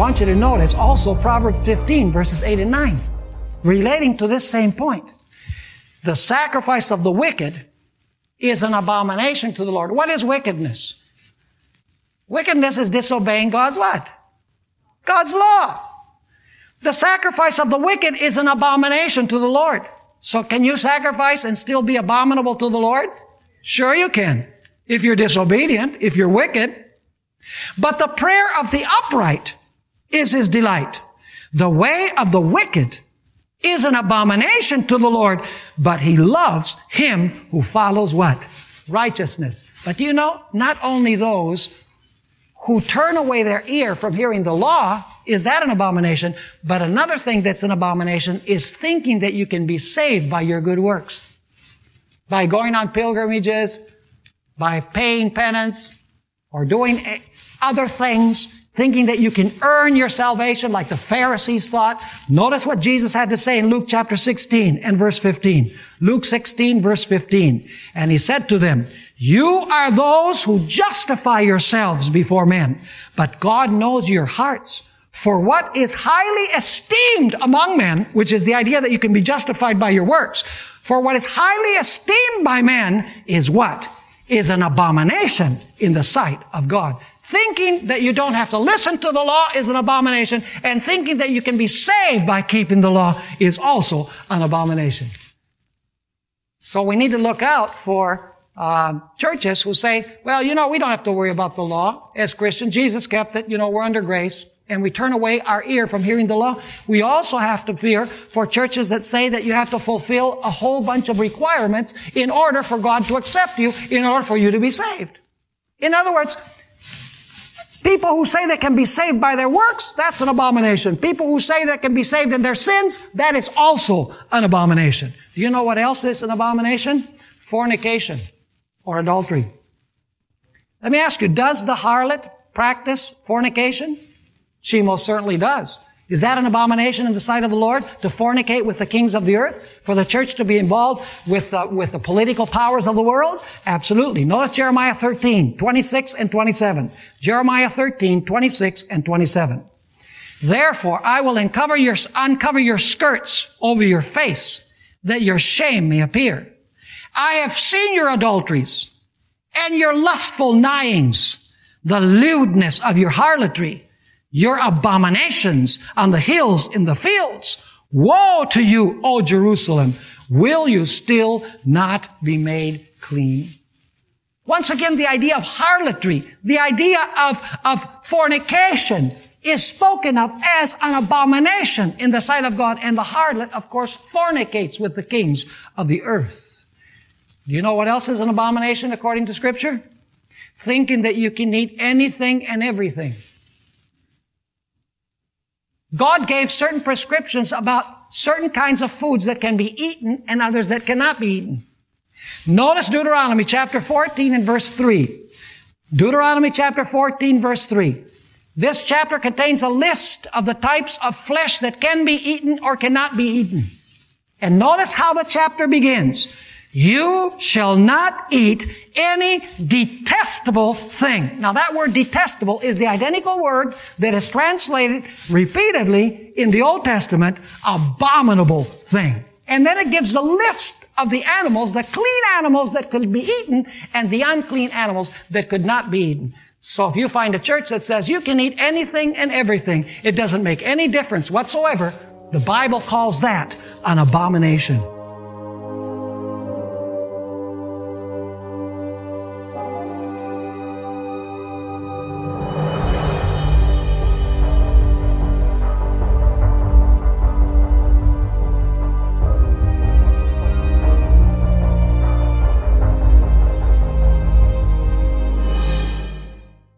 want you to notice also Proverbs 15, verses 8 and 9, relating to this same point. The sacrifice of the wicked is an abomination to the Lord. What is wickedness? Wickedness is disobeying God's what? God's law. The sacrifice of the wicked is an abomination to the Lord. So can you sacrifice and still be abominable to the Lord? Sure you can. If you're disobedient, if you're wicked. But the prayer of the upright is His delight. The way of the wicked is an abomination to the Lord, but He loves him who follows what? Righteousness. But you know, not only those who turn away their ear from hearing the law, is that an abomination? But another thing that's an abomination is thinking that you can be saved by your good works. By going on pilgrimages, by paying penance, or doing other things, thinking that you can earn your salvation like the Pharisees thought. Notice what Jesus had to say in Luke chapter 16 and verse 15. Luke 16 verse 15. And He said to them, you are those who justify yourselves before men, but God knows your hearts. For what is highly esteemed among men, which is the idea that you can be justified by your works, for what is highly esteemed by men is what? Is an abomination in the sight of God. Thinking that you don't have to listen to the law is an abomination, and thinking that you can be saved by keeping the law is also an abomination. So we need to look out for churches who say, well, you know, we don't have to worry about the law as Christians. Jesus kept it. You know, we're under grace. And we turn away our ear from hearing the law. We also have to fear for churches that say that you have to fulfill a whole bunch of requirements in order for God to accept you, in order for you to be saved. In other words, people who say they can be saved by their works, that's an abomination. People who say they can be saved in their sins, that is also an abomination. Do you know what else is an abomination? Fornication or adultery. Let me ask you, does the harlot practice fornication? She most certainly does. Is that an abomination in the sight of the Lord, to fornicate with the kings of the earth? For the church to be involved with the political powers of the world? Absolutely. Notice Jeremiah 13, 26 and 27. Jeremiah 13, 26 and 27. Therefore, I will uncover your skirts over your face, that your shame may appear. I have seen your adulteries and your lustful nightings, the lewdness of your harlotry, your abominations on the hills in the fields. Woe to you, O Jerusalem! Will you still not be made clean? Once again, the idea of harlotry, the idea of fornication is spoken of as an abomination in the sight of God. And the harlot, of course, fornicates with the kings of the earth. Do you know what else is an abomination according to Scripture? Thinking that you can eat anything and everything. God gave certain prescriptions about certain kinds of foods that can be eaten and others that cannot be eaten. Notice Deuteronomy chapter 14 and verse 3. Deuteronomy chapter 14 verse 3. This chapter contains a list of the types of flesh that can be eaten or cannot be eaten. And notice how the chapter begins. You shall not eat any detestable thing. Now that word detestable is the identical word that is translated repeatedly in the Old Testament, abominable thing. And then it gives a list of the animals, the clean animals that could be eaten and the unclean animals that could not be eaten. So if you find a church that says you can eat anything and everything, it doesn't make any difference whatsoever, the Bible calls that an abomination.